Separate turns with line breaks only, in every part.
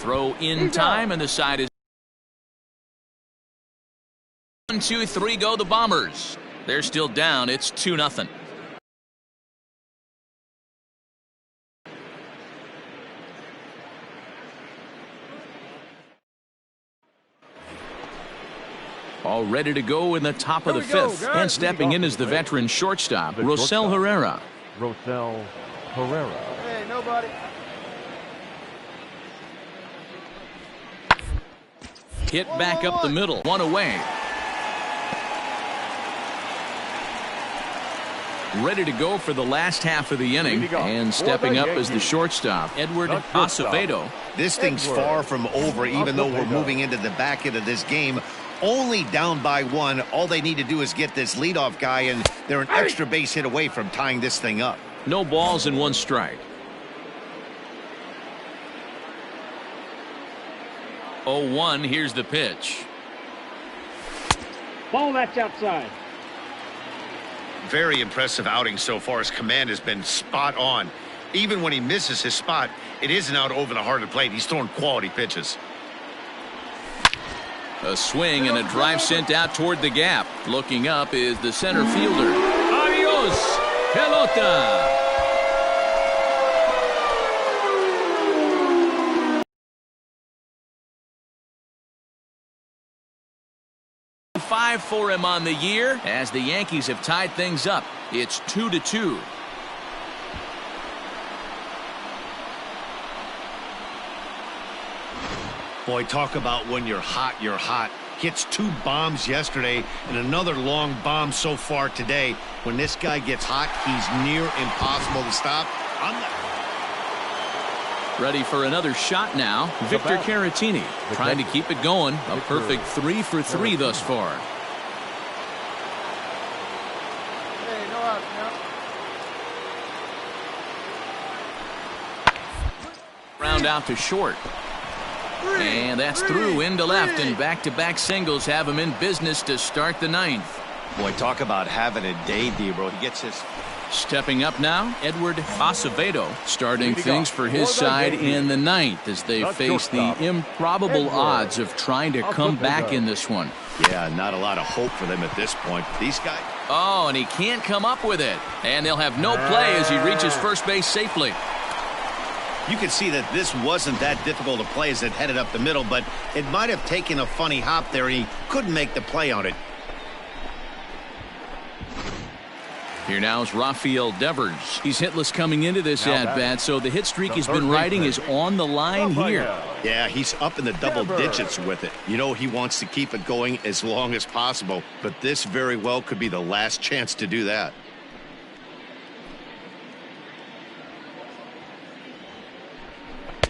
throw in time, and the side is 1, 2, 3 go the Bombers. They're still down. It's 2-0. All ready to go in the top of the fifth. And stepping in is the veteran shortstop, Rosel Herrera.
Rosel Herrera.
Hey, nobody.
Hit back up the middle. One away. Ready to go for the last half of the inning. And stepping up is the shortstop, Edward Acevedo.
This thing's far from over, even though we're moving into the back end of this game. Only down by 1. All they need to do is get this leadoff guy, and they're an extra base hit away from tying this thing up.
No balls and 1 strike. 0-1. Here's the pitch.
Ball, that's outside.
Very impressive outing so far. His command has been spot on. Even when he misses his spot, it isn't out over the heart of the plate. He's throwing quality pitches.
A swing and a drive sent out toward the gap. Looking up is the center fielder. Adios, pelota. Five for him on the year as the Yankees have tied things up. It's 2-2.
Boy, talk about when you're hot, you're hot. Hits 2 bombs yesterday and another long bomb so far today. When this guy gets hot, he's near impossible to stop.
Ready for another shot now. Victor Caratini trying to keep it going. A perfect 3 for 3 thus far.
Hey, no out, no.
Round out to short. And that's through into left, and back-to-back singles have him in business to start the 9th.
Boy, talk about having a day, D-Bro. He gets his...
Stepping up now, Edward Acevedo starting things for his side in the 9th as they face the improbable odds of trying to come back in this one.
Yeah, not a lot of hope for them at this point. These guys...
Oh, and he can't come up with it. And they'll have no play as he reaches first base safely.
You can see that this wasn't that difficult to play as it headed up the middle, but it might have taken a funny hop there, and he couldn't make the play on it.
Here now is Rafael Devers. He's hitless coming into this at-bat, so the hit streak he's been riding is on the line here.
Yeah, he's up in the double digits with it. You know he wants to keep it going as long as possible, but this very well could be the last chance to do that.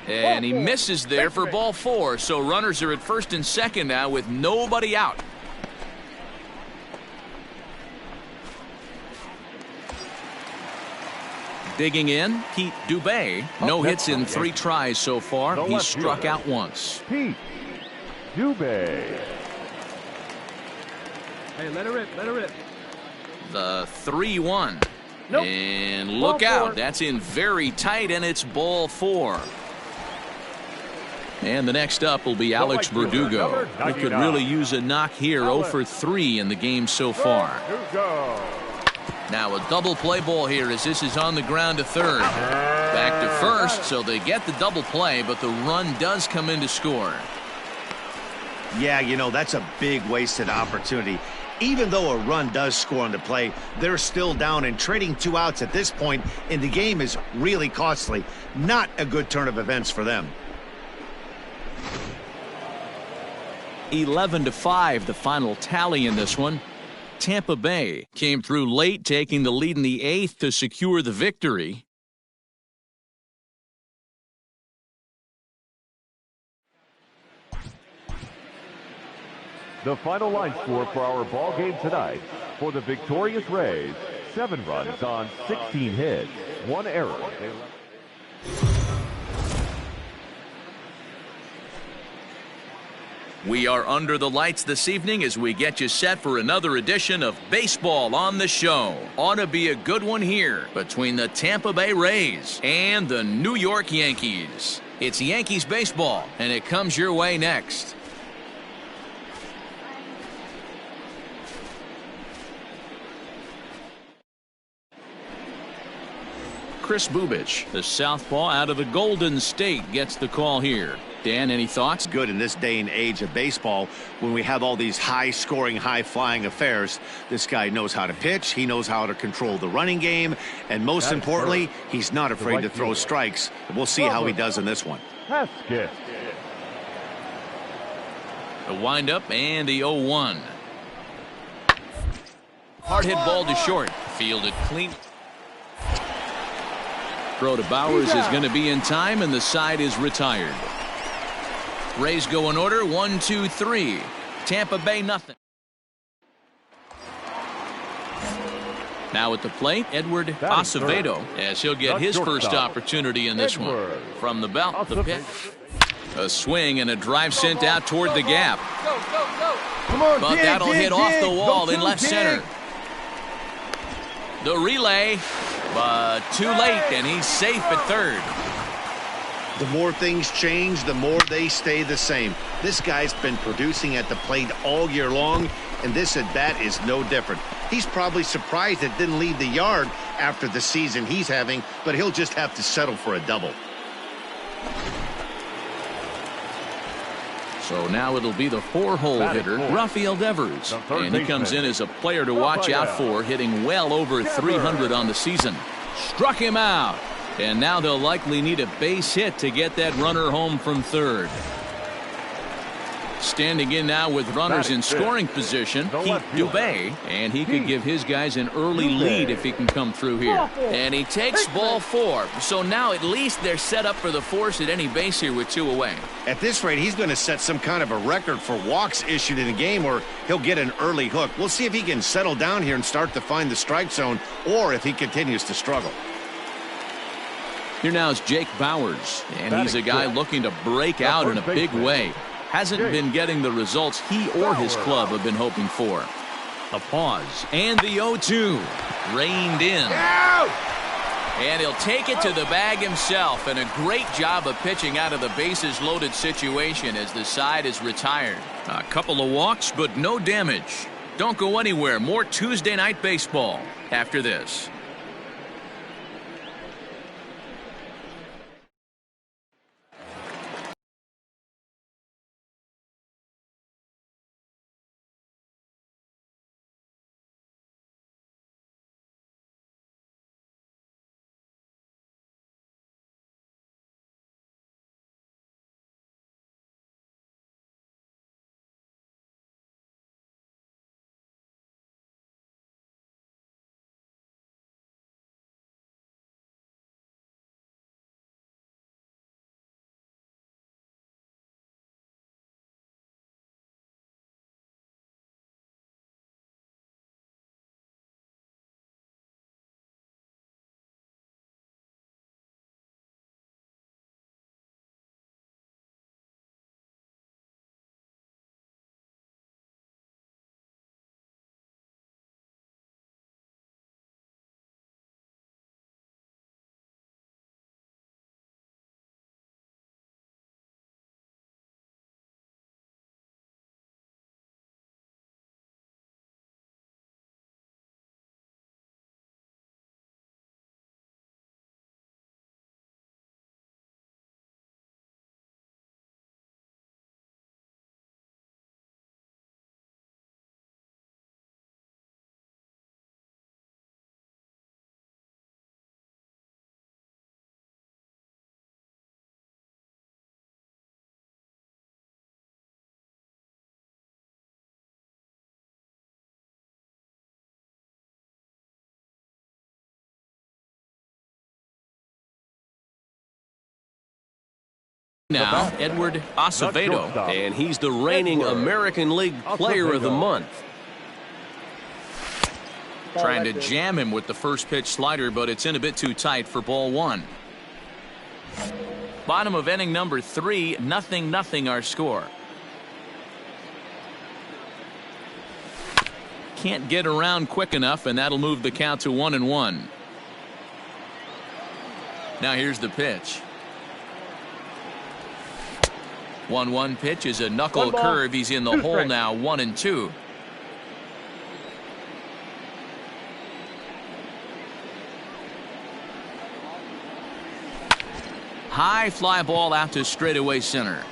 And he misses there for ball 4, so runners are at first and second now with nobody out. Digging in, Pete Dubé. No hits in 3 tries so far. He's struck out once.
Pete Dubé.
Hey, let her rip, let her rip.
The 3-1. Nope. And look out. That's in very tight, and it's ball 4. And the next up will be Alex Verdugo. He could really use a knock here. 0 for 3 in the game so far. Now a double play ball here as this is on the ground to third. Back to first, so they get the double play, but the run does come in to score.
Yeah, you know, that's a big wasted opportunity. Even though a run does score on the play, they're still down, and trading 2 outs at this point in the game is really costly. Not a good turn of events for them.
11-5, the final tally in this one. Tampa Bay came through late, taking the lead in the 8th to secure the victory.
The final line score for our ball game tonight: for the victorious Rays, 7 runs on 16 hits, 1 error.
We are under the lights this evening as we get you set for another edition of Baseball on the Show. Ought to be a good one here between the Tampa Bay Rays and the New York Yankees. It's Yankees baseball, and it comes your way next. Chris Bubich, the southpaw out of the Golden State, gets the call here. Dan, any thoughts?
Good in this day and age of baseball when we have all these high-scoring, high-flying affairs. This guy knows how to pitch. He knows how to control the running game. And most importantly, he's not afraid to throw strikes. We'll see how he does in this one.
Haskett.
The windup and the 0-1. Hard hit ball to short. Fielded clean. Throw to Bowers is going to be in time, and the side is retired. Rays go in order. 1, 2, 3. Tampa Bay nothing. Now at the plate, Edward Acevedo, as he'll get his first opportunity in this one. From the belt, the pitch. A swing and a drive sent out toward the gap. But that'll hit off the wall in left center. The relay, but too late, and he's safe at third.
The more things change, the more they stay the same. This guy's been producing at the plate all year long, and this at bat is no different. He's probably surprised it didn't leave the yard after the season he's having, but he'll just have to settle for a double.
So now it'll be the 4-hole hitter, Rafael Devers. And he comes in as a player to watch out for, hitting well over 300 on the season. Struck him out. And now they'll likely need a base hit to get that runner home from third. Standing in now with runners in scoring position, Pete Dubé, and he could give his guys an early lead if he can come through here. And he takes ball 4, so now at least they're set up for the force at any base here with 2 away.
At this rate, he's going to set some kind of a record for walks issued in a game, or he'll get an early hook. We'll see if he can settle down here and start to find the strike zone, or if he continues to struggle.
Here now is Jake Bowers, and he's a guy looking to break out in a big way. Hasn't been getting the results he or his club have been hoping for. A pause, and the 0-2 reined in. And he'll take it to the bag himself, and a great job of pitching out of the bases loaded situation as the side is retired. A couple of walks, but no damage. Don't go anywhere. More Tuesday night baseball after this. Now, Edward Acevedo, and he's the reigning American League Player of the Month. Trying to jam him with the first pitch slider, but it's in a bit too tight for ball 1. Bottom of inning number 3, 0-0 our score. Can't get around quick enough, and that'll move the count to 1-1. Now here's the pitch. 1-1 pitch is a knuckle curve. He's in the hole now, 1-2. High fly ball out to straightaway center.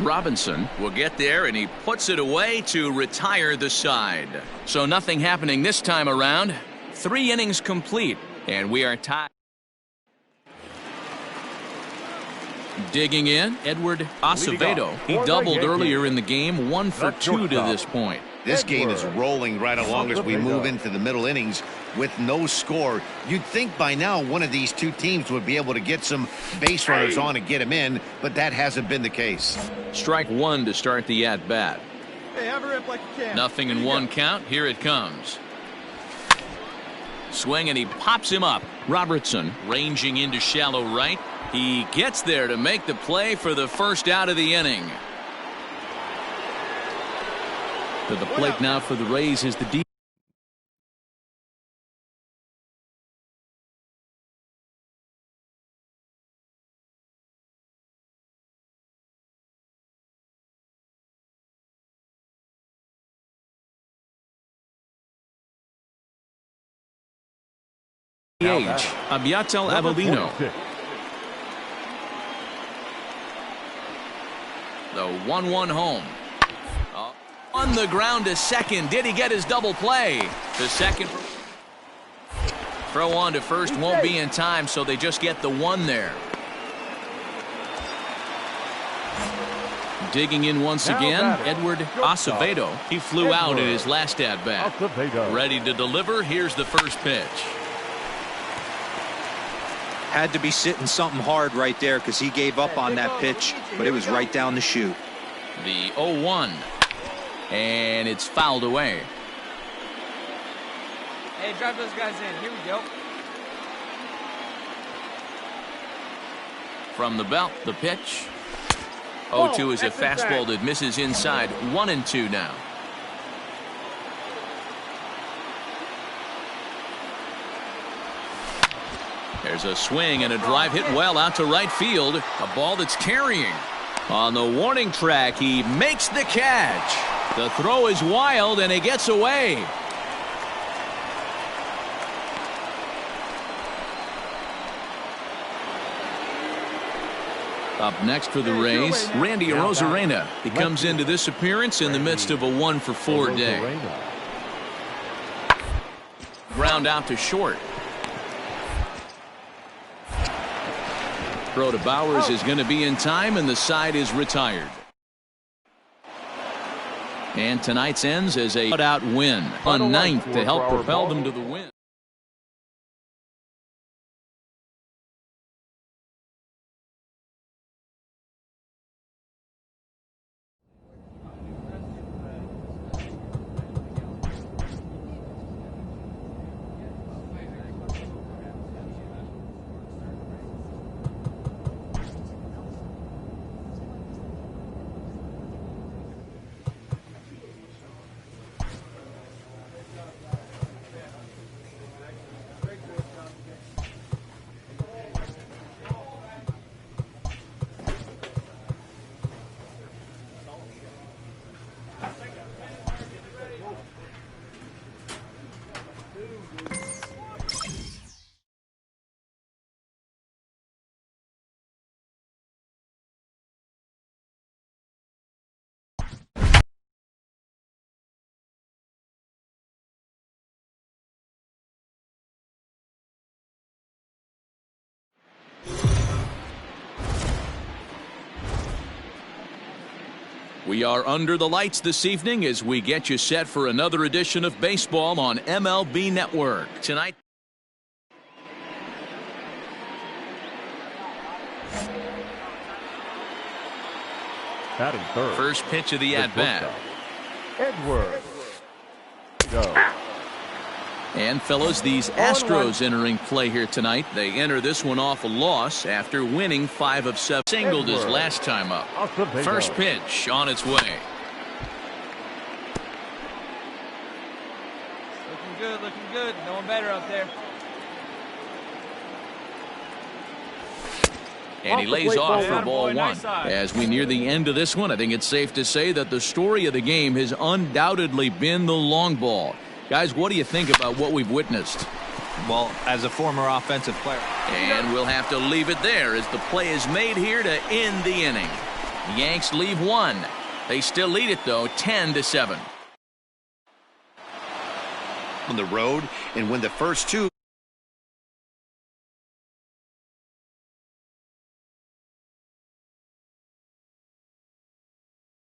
Robinson will get there, and he puts it away to retire the side. So nothing happening this time around. 3 innings complete, and we are tied. Digging in, Acevedo. He doubled earlier in the game, 1 for 2 to this point.
This game is rolling right along as we move into the middle innings with no score. You'd think by now one of these two teams would be able to get some base runners on and get them in, but that hasn't been the case.
Strike 1 to start the at-bat.
Hey, have a rip like you can.
Nothing in 1 count. Here it comes. Swing, and he pops him up. Robertson ranging into shallow right. He gets there to make the play for the first out of the inning. To the plate now for the Rays is the D. Abiatel Avelino. The 1-1 home. On the ground to second. Did he get his double play? The second throw on to first won't be in time, so they just get the 1 there. Digging in once again, Edward Acevedo. He flew out in his last at-bat. Ready to deliver. Here's the first pitch.
Had to be sitting something hard right there because he gave up on that pitch, but it was right down the chute.
The 0-1. And it's fouled away.
Hey, drive those guys in. Here we go.
From the belt, the pitch. 0-2 is a fastball that misses inside. 1-2 now. There's a swing and a drive hit well out to right field. A ball that's carrying. On the warning track, he makes the catch. The throw is wild, and it gets away. Up next for the Rays, Randy Arozarena. He comes into this appearance in the midst of a 1-for-4 day. Ground out to short. Throw to Bowers is going to be in time, and the side is retired. And tonight's ends as a shutout win on 9th to help propel them to the win. We are under the lights this evening as we get you set for another edition of baseball on MLB Network. Tonight,
batting third.
First pitch of the at-bat.
Edward. Go.
And fellas, these Astros entering play here tonight. They enter this one off a loss after winning 5 of 7. Singled his last time up. First pitch on its way.
Looking good. No one better out there.
And he lays off for ball one. As we near the end of this one, I think it's safe to say that the story of the game has undoubtedly been the long ball. Guys, what do you think about what we've witnessed?
Well, as a former offensive player.
And we'll have to leave it there as the play is made here to end the inning. The Yanks leave one. They still lead it, though, 10-7.
On the road, and win the first two.